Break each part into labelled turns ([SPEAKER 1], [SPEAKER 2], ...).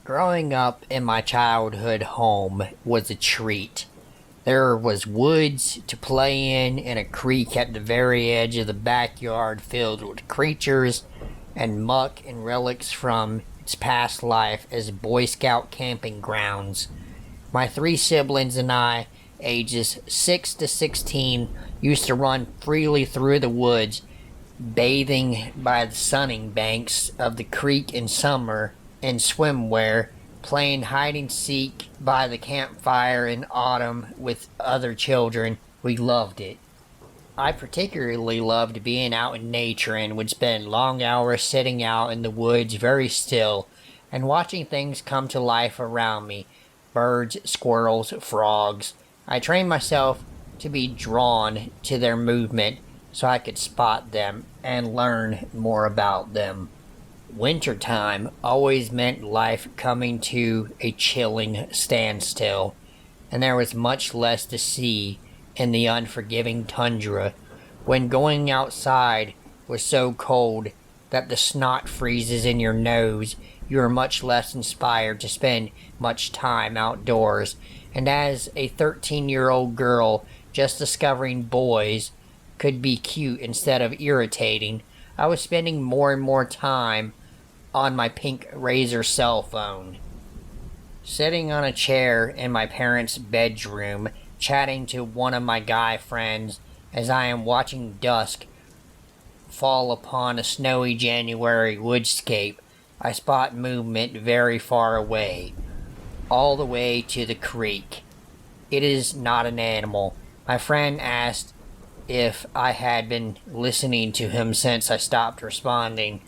[SPEAKER 1] Growing up in my childhood home was a treat. There was woods to play in and a creek at the very edge of the backyard filled with creatures and muck and relics from its past life as Boy Scout camping grounds. My three siblings and I, ages 6 to 16, used to run freely through the woods, bathing by the sunning banks of the creek in summer in swimwear, playing hide-and-seek by the campfire in autumn with other children. We loved it. I particularly loved being out in nature and would spend long hours sitting out in the woods very still and watching things come to life around me. Birds, squirrels, frogs. I trained myself to be drawn to their movement so I could spot them and learn more about them. Wintertime always meant life coming to a chilling standstill, and there was much less to see in the unforgiving tundra. When going outside was so cold that the snot freezes in your nose, you are much less inspired to spend much time outdoors. And as a 13-year-old girl just discovering boys could be cute instead of irritating, I was spending more and more time on my pink Razor cell phone. Sitting on a chair in my parents' bedroom, chatting to one of my guy friends as I am watching dusk fall upon a snowy January woodscape, I spot movement very far away, all the way to the creek. It is not an animal. My friend asked if I had been listening to him since I stopped responding.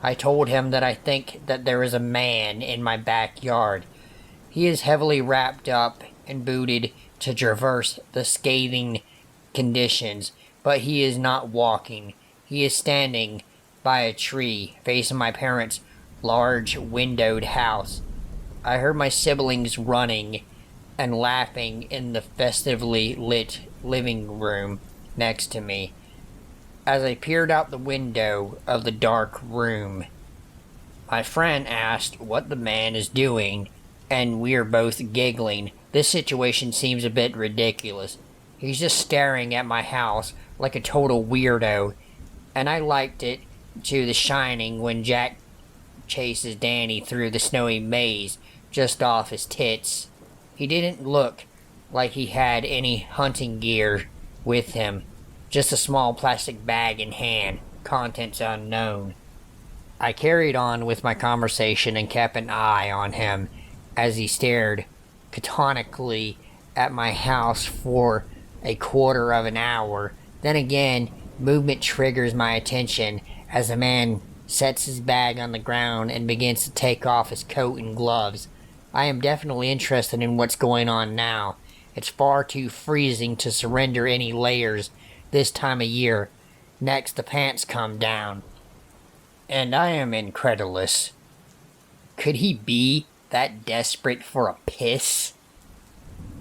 [SPEAKER 1] I told him that I think that there is a man in my backyard. He is heavily wrapped up and booted to traverse the scathing conditions, but he is not walking. He is standing by a tree facing my parents' large windowed house. I heard my siblings running and laughing in the festively lit living room next to me. As I peered out the window of the dark room, my friend asked what the man is doing, and we're both giggling. This situation seems a bit ridiculous. He's just staring at my house like a total weirdo, and I liked it to The Shining when Jack chases Danny through the snowy maze just off his tits. He didn't look like he had any hunting gear with him. Just a small plastic bag in hand, contents unknown. I carried on with my conversation and kept an eye on him as he stared catonically at my house for a quarter of an hour. Then again, movement triggers my attention as the man sets his bag on the ground and begins to take off his coat and gloves. I am definitely interested in what's going on now. It's far too freezing to surrender any layers this time of year. Next, the pants come down, and I am incredulous. Could he be that desperate for a piss?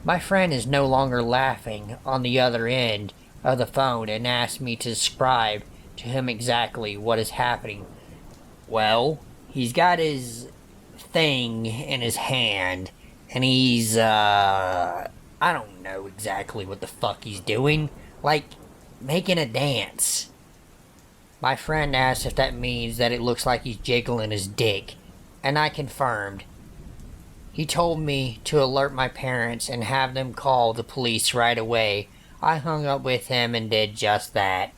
[SPEAKER 1] My friend is no longer laughing on the other end of the phone and asks me to describe to him exactly what is happening. Well, he's got his thing in his hand, and he's, I don't know exactly what the fuck he's doing. Like, making a dance. My friend asked if that means that it looks like he's jiggling his dick, and I confirmed. He told me to alert my parents and have them call the police right away. I hung up with him and did just that.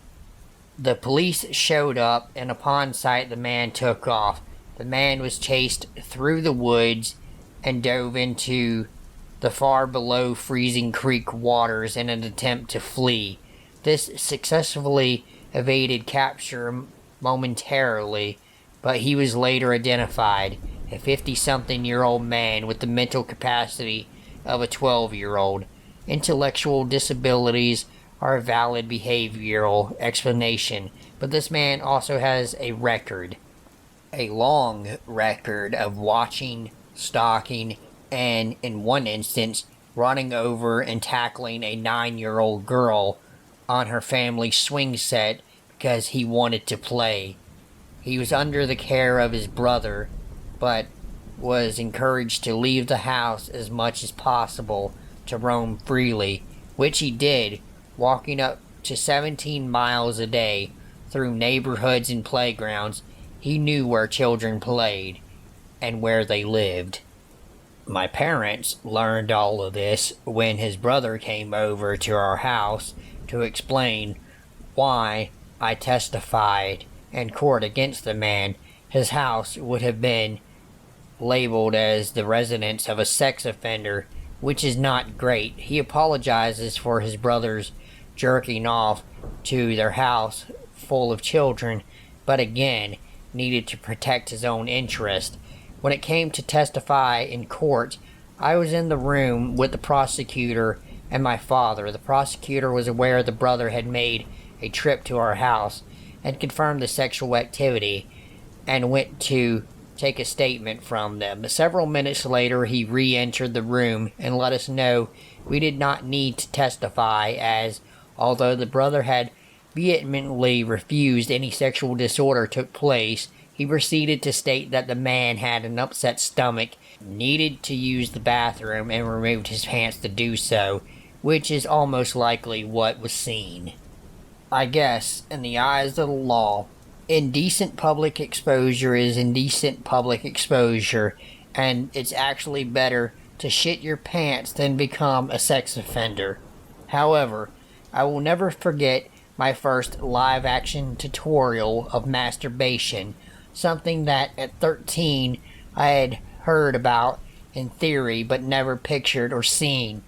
[SPEAKER 1] The police showed up, and upon sight the man took off. The man was chased through the woods and dove into the far below freezing creek waters in an attempt to flee. This successfully evaded capture momentarily, but he was later identified, a 50-something-year-old man with the mental capacity of a 12-year-old. Intellectual disabilities are a valid behavioral explanation, but this man also has a long record of watching, stalking, and, in one instance, running over and tackling a 9-year-old girl on her family swing set because he wanted to play. He was under the care of his brother, but was encouraged to leave the house as much as possible to roam freely, which he did, walking up to 17 miles a day through neighborhoods and playgrounds. He knew where children played and where they lived. My parents learned all of this when his brother came over to our house to explain why I testified in court against the man. His house would have been labeled as the residence of a sex offender, which is not great. He apologizes for his brother's jerking off to their house full of children, but again, needed to protect his own interest. When it came to testify in court, I was in the room with the prosecutor and my father. The prosecutor was aware the brother had made a trip to our house and confirmed the sexual activity and went to take a statement from them. Several minutes later, he re-entered the room and let us know we did not need to testify, as although the brother had vehemently refused any sexual disorder took place, he proceeded to state that the man had an upset stomach, needed to use the bathroom, and removed his pants to do so, which is almost likely what was seen. I guess, in the eyes of the law, indecent public exposure is indecent public exposure, and it's actually better to shit your pants than become a sex offender. However, I will never forget my first live-action tutorial of masturbation, something that at 13 I had heard about in theory but never pictured or seen.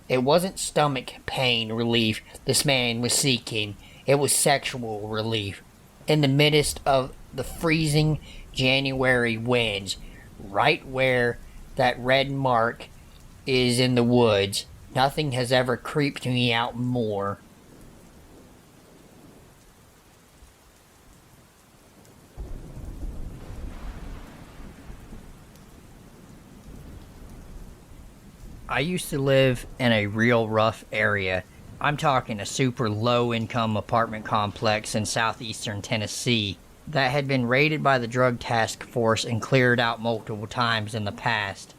[SPEAKER 1] It wasn't stomach pain relief this man was seeking, it was sexual relief. In the midst of the freezing January winds, right where that red mark is in the woods, nothing has ever creeped me out more. I used to live in a real rough area. I'm talking a super low-income apartment complex in southeastern Tennessee that had been raided by the drug task force and cleared out multiple times in the past.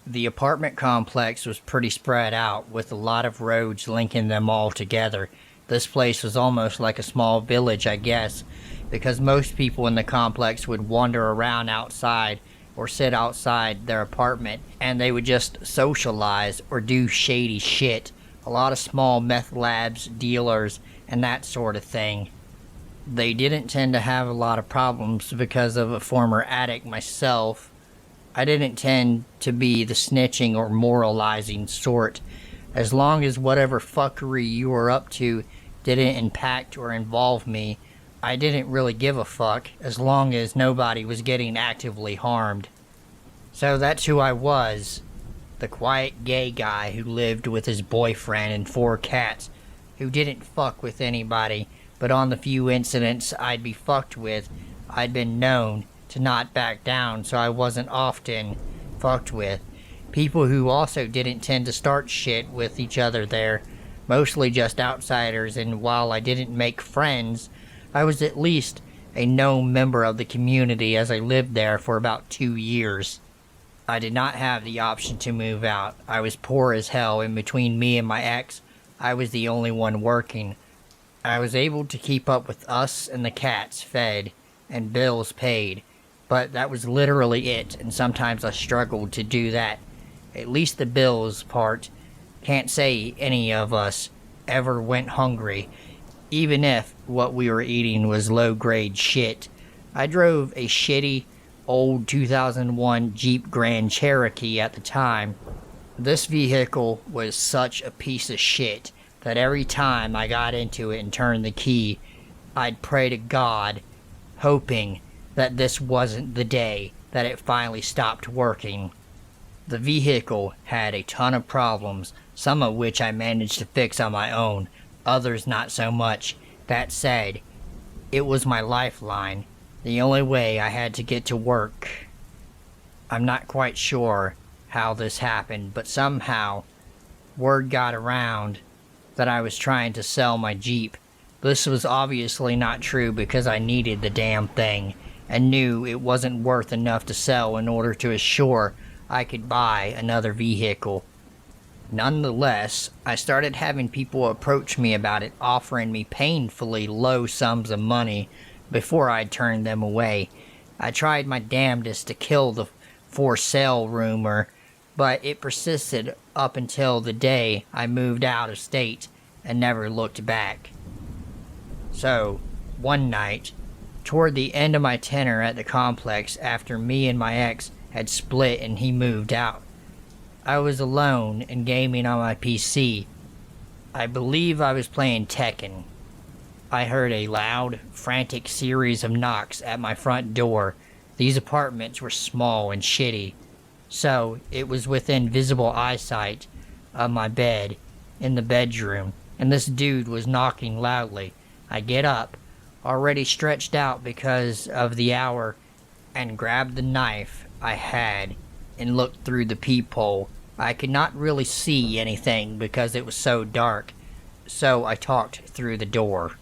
[SPEAKER 1] The apartment complex was pretty spread out, with a lot of roads linking them all together. This place was almost like a small village, I guess, because most people in the complex would wander around outside or sit outside their apartment, and they would just socialize or do shady shit. A lot of small meth labs, dealers, and that sort of thing. They didn't tend to have a lot of problems because of a former addict myself. I didn't tend to be the snitching or moralizing sort. As long as whatever fuckery you were up to didn't impact or involve me, I didn't really give a fuck, as long as nobody was getting actively harmed. So that's who I was. The quiet gay guy who lived with his boyfriend and 4 cats, who didn't fuck with anybody, but on the few incidents I'd be fucked with, I'd been known to not back down, so I wasn't often fucked with. People who also didn't tend to start shit with each other there, mostly just outsiders, and while I didn't make friends, I was at least a known member of the community as I lived there for about 2 years. I did not have the option to move out. I was poor as hell, and between me and my ex, I was the only one working. I was able to keep up with us and the cats fed, and bills paid, but that was literally it, and sometimes I struggled to do that. At least the bills part. Can't say any of us ever went hungry, even if what we were eating was low-grade shit. I drove a shitty old 2001 Jeep Grand Cherokee at the time. This vehicle was such a piece of shit that every time I got into it and turned the key, I'd pray to God, hoping that this wasn't the day that it finally stopped working. The vehicle had a ton of problems, some of which I managed to fix on my own, others not so much. That said, it was my lifeline, the only way I had to get to work. I'm not quite sure how this happened, but somehow word got around that I was trying to sell my Jeep. This was obviously not true because I needed the damn thing, and knew it wasn't worth enough to sell in order to assure I could buy another vehicle. Nonetheless, I started having people approach me about it, offering me painfully low sums of money before I turned them away. I tried my damnedest to kill the for sale rumor, but it persisted up until the day I moved out of state and never looked back. So, one night, toward the end of my tenure at the complex after me and my ex had split and he moved out, I was alone and gaming on my PC. I believe I was playing Tekken. I heard a loud, frantic series of knocks at my front door. These apartments were small and shitty, so it was within visible eyesight of my bed in the bedroom, and this dude was knocking loudly. I get up, already stretched out because of the hour, and grabbed the knife I had and looked through the peephole. I could not really see anything because it was so dark, so I talked through the door.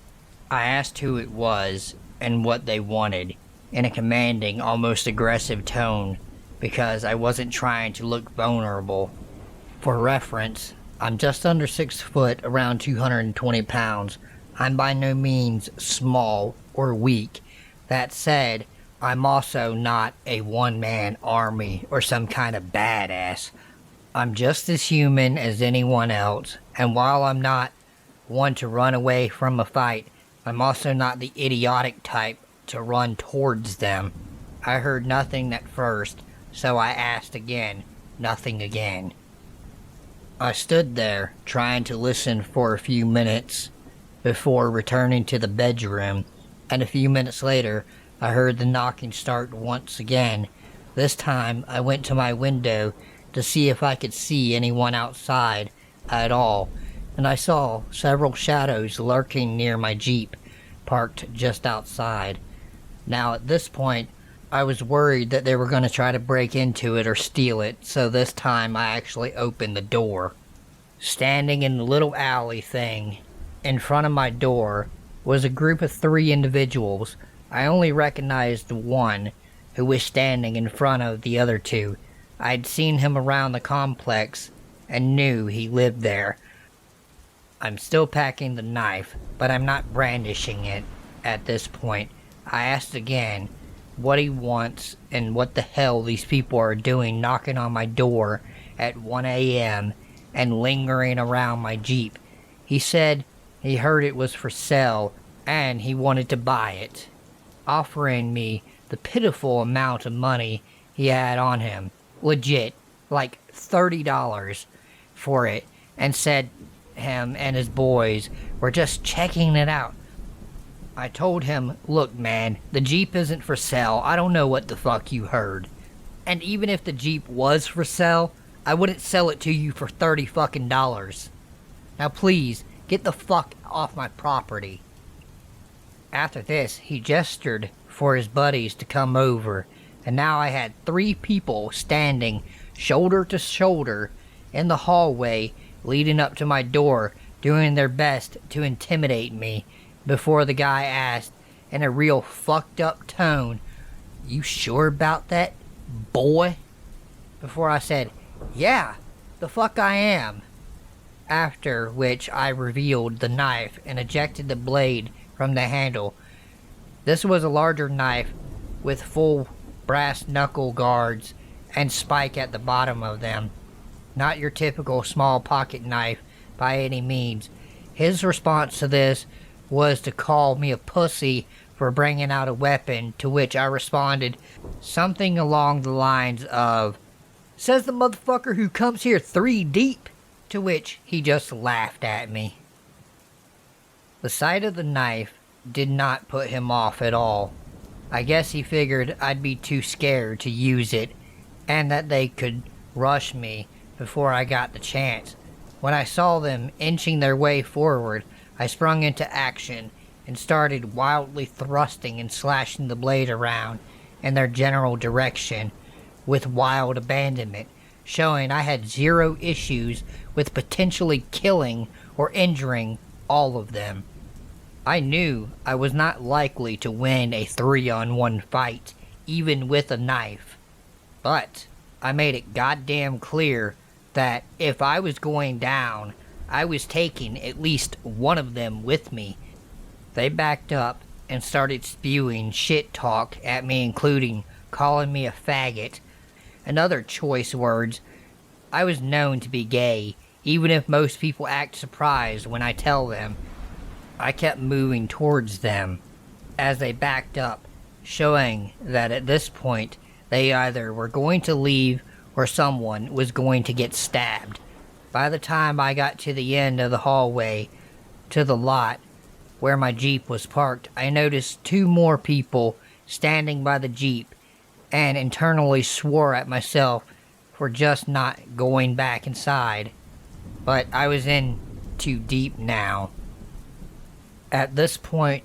[SPEAKER 1] I asked who it was and what they wanted, in a commanding, almost aggressive tone, because I wasn't trying to look vulnerable. For reference, I'm just under 6 foot, around 220 pounds. I'm by no means small or weak. That said, I'm also not a one-man army or some kind of badass. I'm just as human as anyone else, and while I'm not one to run away from a fight, I'm also not the idiotic type to run towards them. I heard nothing at first, so I asked again. Nothing again. I stood there, trying to listen for a few minutes before returning to the bedroom, and a few minutes later, I heard the knocking start once again. This time, I went to my window to see if I could see anyone outside at all, and I saw several shadows lurking near my Jeep, parked just outside. Now, at this point, I was worried that they were going to try to break into it or steal it, so this time I actually opened the door. Standing in the little alley thing in front of my door was a group of 3 individuals. I only recognized one, who was standing in front of the other 2. I'd seen him around the complex and knew he lived there. I'm still packing the knife, but I'm not brandishing it at this point. I asked again what he wants and what the hell these people are doing knocking on my door at 1 a.m. and lingering around my Jeep. He said he heard it was for sale and he wanted to buy it, offering me the pitiful amount of money he had on him, legit, like $30 for it, and said him and his boys were just checking it out. I told him, look man, the Jeep isn't for sale. I don't know what the fuck you heard. And even if the Jeep was for sale, I wouldn't sell it to you for $30 fucking dollars. Now please, get the fuck off my property. After this, he gestured for his buddies to come over, and now I had 3 people standing shoulder to shoulder in the hallway leading up to my door, doing their best to intimidate me, before the guy asked, in a real fucked up tone, "You sure about that, boy?" Before I said, "Yeah, the fuck I am." After which I revealed the knife and ejected the blade from the handle. This was a larger knife with full brass knuckle guards and spike at the bottom of them. Not your typical small pocket knife by any means. His response to this was to call me a pussy for bringing out a weapon, to which I responded something along the lines of, "Says the motherfucker who comes here 3 deep," to which he just laughed at me. The sight of the knife did not put him off at all. I guess he figured I'd be too scared to use it, and that they could rush me before I got the chance. When I saw them inching their way forward, I sprung into action and started wildly thrusting and slashing the blade around in their general direction with wild abandonment, showing I had 0 issues with potentially killing or injuring all of them. I knew I was not likely to win a 3-on-1 fight, even with a knife. But I made it goddamn clear that if I was going down, I was taking at least one of them with me. They backed up and started spewing shit talk at me, including calling me a faggot and other choice words. I was known to be gay, even if most people act surprised when I tell them. I kept moving towards them as they backed up, showing that at this point they either were going to leave or someone was going to get stabbed. By the time I got to the end of the hallway to the lot where my Jeep was parked, I noticed 2 more people standing by the Jeep and internally swore at myself for just not going back inside. But I was in too deep now. At this point,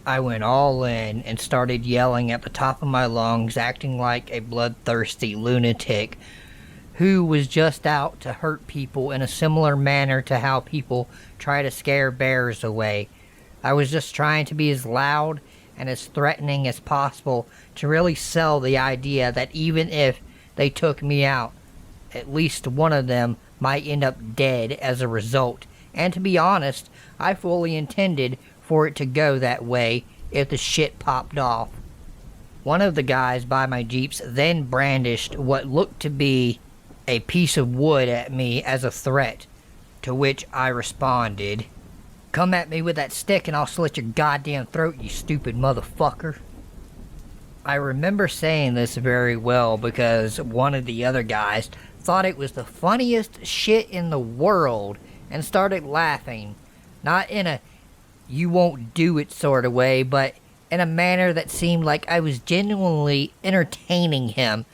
[SPEAKER 1] I went all in and started yelling at the top of my lungs, acting like a bloodthirsty lunatic who was just out to hurt people in a similar manner to how people try to scare bears away. I was just trying to be as loud and as threatening as possible to really sell the idea that even if they took me out, at least one of them might end up dead as a result. And to be honest, I fully intended for it to go that way if the shit popped off. One of the guys by my Jeeps then brandished what looked to be a piece of wood at me as a threat, to which I responded, "Come at me with that stick and I'll slit your goddamn throat, you stupid motherfucker." I remember saying this very well because one of the other guys thought it was the funniest shit in the world and started laughing, not in a "you won't do it" sort of way, but in a manner that seemed like I was genuinely entertaining him.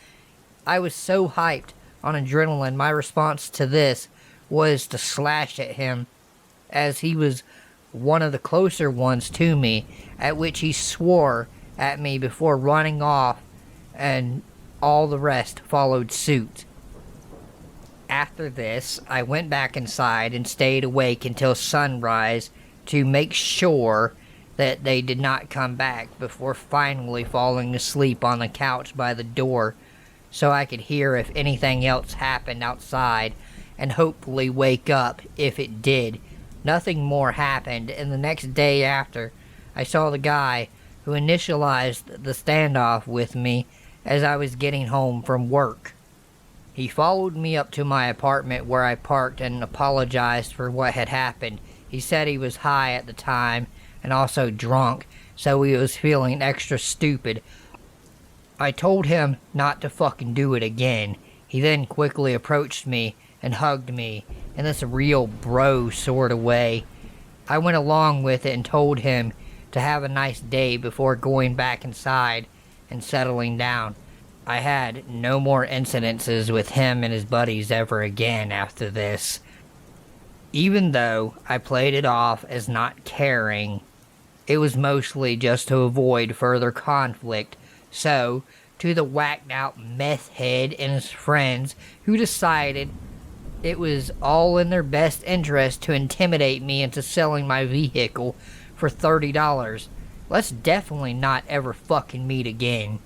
[SPEAKER 1] I was so hyped on adrenaline, my response to this was to slash at him, as he was one of the closer ones to me, at which he swore at me before running off, and all the rest followed suit. After this, I went back inside and stayed awake until sunrise to make sure that they did not come back, before finally falling asleep on the couch by the door so I could hear if anything else happened outside and hopefully wake up if it did. Nothing more happened, and the next day after, I saw the guy who initialized the standoff with me as I was getting home from work. He followed me up to my apartment where I parked and apologized for what had happened. He said he was high at the time and also drunk, so he was feeling extra stupid. I told him not to fucking do it again. He then quickly approached me and hugged me in this real bro sort of way. I went along with it and told him to have a nice day before going back inside and settling down. I had no more incidences with him and his buddies ever again after this. Even though I played it off as not caring, it was mostly just to avoid further conflict. So, to the whacked out meth head and his friends who decided it was all in their best interest to intimidate me into selling my vehicle for $30, let's definitely not ever fucking meet again.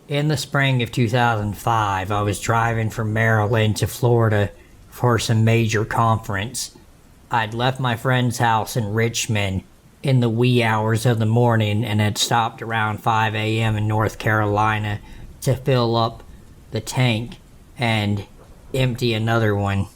[SPEAKER 1] In the spring of 2005, I was driving from Maryland to Florida for some major conference. I'd left my friend's house in Richmond in the wee hours of the morning and had stopped around 5 a.m. in North Carolina to fill up the tank and empty another one.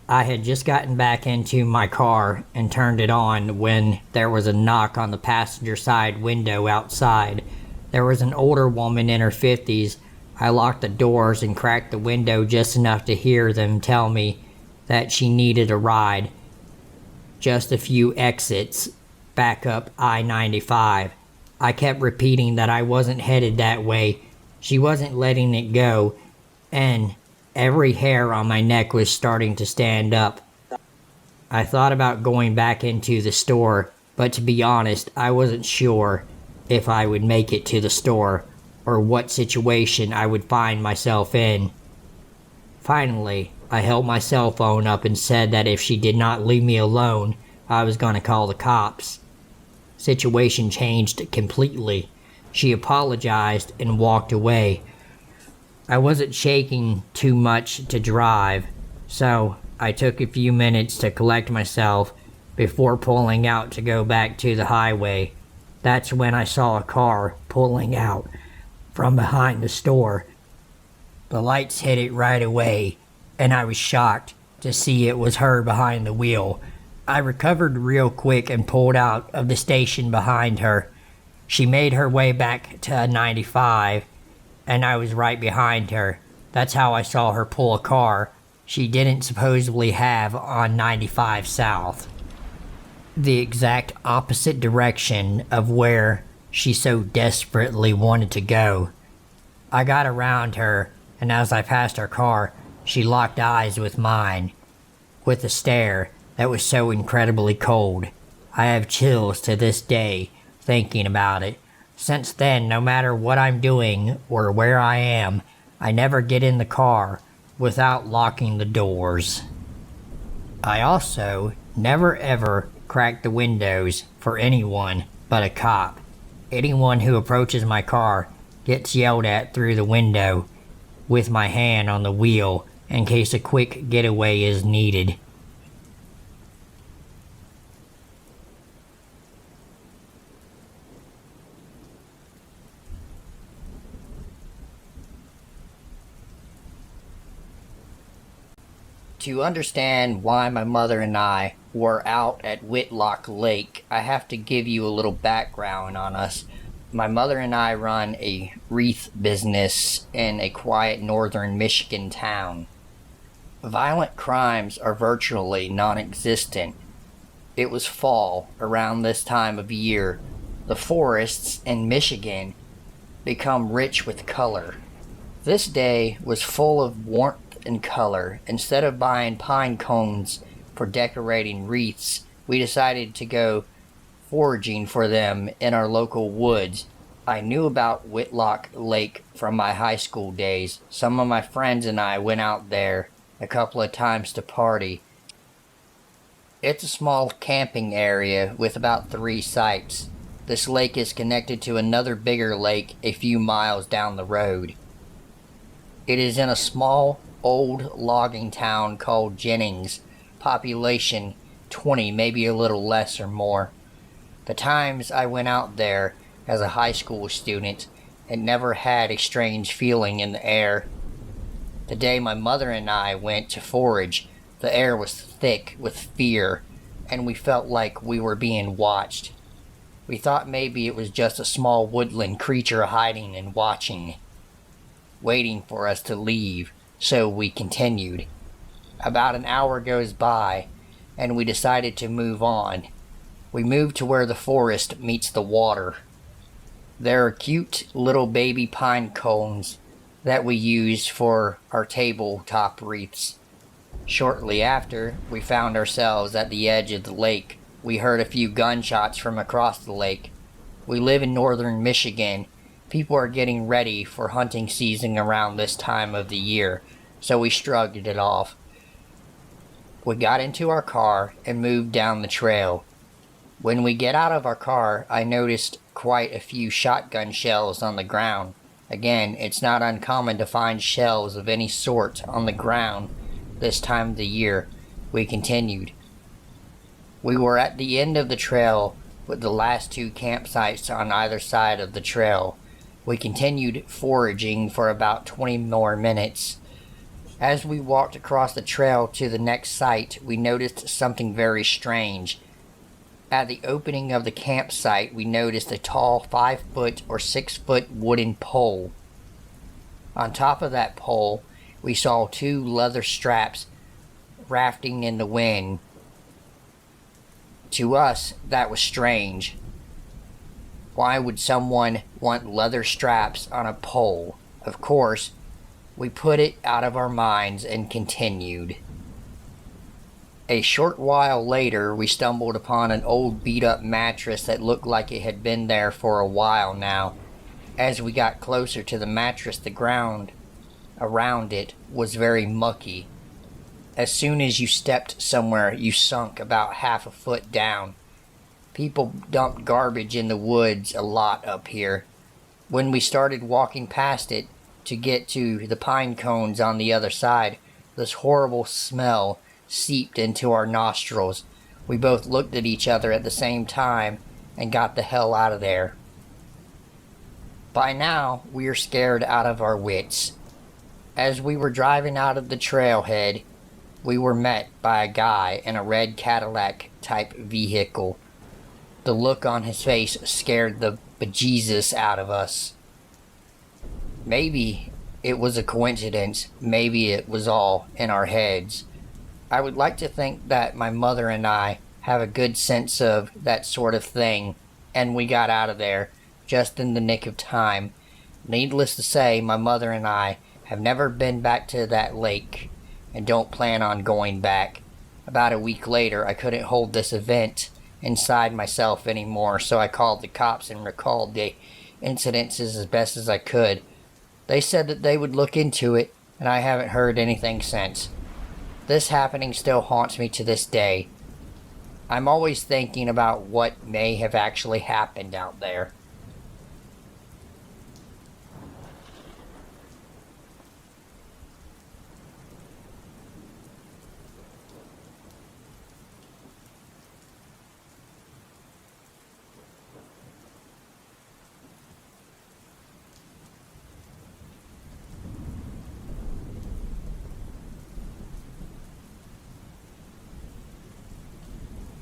[SPEAKER 1] I had just gotten back into my car and turned it on when there was a knock on the passenger side window outside. There was an older woman in her 50s. I locked the doors and cracked the window just enough to hear them tell me that she needed a ride. Just a few exits back up I-95. I kept repeating that I wasn't headed that way. She wasn't letting it go, and every hair on my neck was starting to stand up. I thought about going back into the store, but to be honest, I wasn't sure. if I would make it to the store or what situation I would find myself in. Finally, I held my cell phone up and said that if she did not leave me alone, I was going to call the cops. Situation changed completely. She apologized and walked away. I wasn't shaking too much to drive, so I took a few minutes to collect myself before pulling out to go back to the highway. That's when I saw a car pulling out from behind the store. The lights hit it right away, and I was shocked to see it was her behind the wheel. I recovered real quick and pulled out of the station behind her. She made her way back to 95, and I was right behind her. That's how I saw her pull a car she didn't supposedly have on 95 South. The exact opposite direction of where she so desperately wanted to go. I got around her, and as I passed her car, she locked eyes with mine, with a stare that was so incredibly cold. I have chills to this day thinking about it. Since then, no matter what I'm doing or where I am, I never get in the car without locking the doors. I also never ever crack the windows for anyone but a cop. Anyone who approaches my car gets yelled at through the window with my hand on the wheel in case a quick getaway is needed. To understand why my mother and I were out at Whitlock Lake, I have to give you a little background on us. My mother and I run a wreath business in a quiet northern Michigan town. Violent crimes are virtually non-existent. It was fall around this time of year. The forests in Michigan become rich with color. This day was full of warmth and color. Instead of buying pine cones for decorating wreaths, we decided to go foraging for them in our local woods. I knew about Whitlock Lake from my high school days. Some of my friends and I went out there a couple of times to party. It's a small camping area with about 3 sites. This lake is connected to another bigger lake a few miles down the road. It is in a small, old logging town called Jennings, population 20, maybe a little less or more. The times I went out there as a high school student, it never had a strange feeling in the air. The day my mother and I went to forage, the air was thick with fear, and we felt like we were being watched. We thought maybe it was just a small woodland creature hiding and watching, waiting for us to leave, so we continued. About an hour goes by, and we decided to move on. We moved to where the forest meets the water. There are cute little baby pine cones that we use for our tabletop wreaths. Shortly after, we found ourselves at the edge of the lake. We heard a few gunshots from across the lake. We live in northern Michigan. People are getting ready for hunting season around this time of the year, so we shrugged it off. We got into our car and moved down the trail. When we get out of our car, I noticed quite a few shotgun shells on the ground. Again, it's not uncommon to find shells of any sort on the ground this time of the year. We continued. We were at the end of the trail with the last 2 campsites on either side of the trail. We continued foraging for about 20 more minutes. As we walked across the trail to the next site, we noticed something very strange. At the opening of the campsite, we noticed a tall 5-foot or 6-foot wooden pole. On top of that pole, we saw 2 leather straps rafting in the wind. To us, that was strange. Why would someone want leather straps on a pole? Of course, we put it out of our minds and continued. A short while later, we stumbled upon an old beat-up mattress that looked like it had been there for a while now. As we got closer to the mattress, the ground around it was very mucky. As soon as you stepped somewhere, you sunk about half a foot down. People dumped garbage in the woods a lot up here. When we started walking past it to get to the pine cones on the other side, this horrible smell seeped into our nostrils. We both looked at each other at the same time and got the hell out of there. By now, we are scared out of our wits. As we were driving out of the trailhead, we were met by a guy in a red Cadillac type vehicle. The look on his face scared the bejesus out of us. Maybe it was a coincidence, maybe it was all in our heads. I would like to think that my mother and I have a good sense of that sort of thing, and we got out of there just in the nick of time. Needless to say, my mother and I have never been back to that lake and don't plan on going back. About a week later, I couldn't hold this event inside myself anymore, so I called the cops and recalled the incidences as best as I could. They said that they would look into it, and I haven't heard anything since. This happening still haunts me to this day. I'm always thinking about what may have actually happened out there.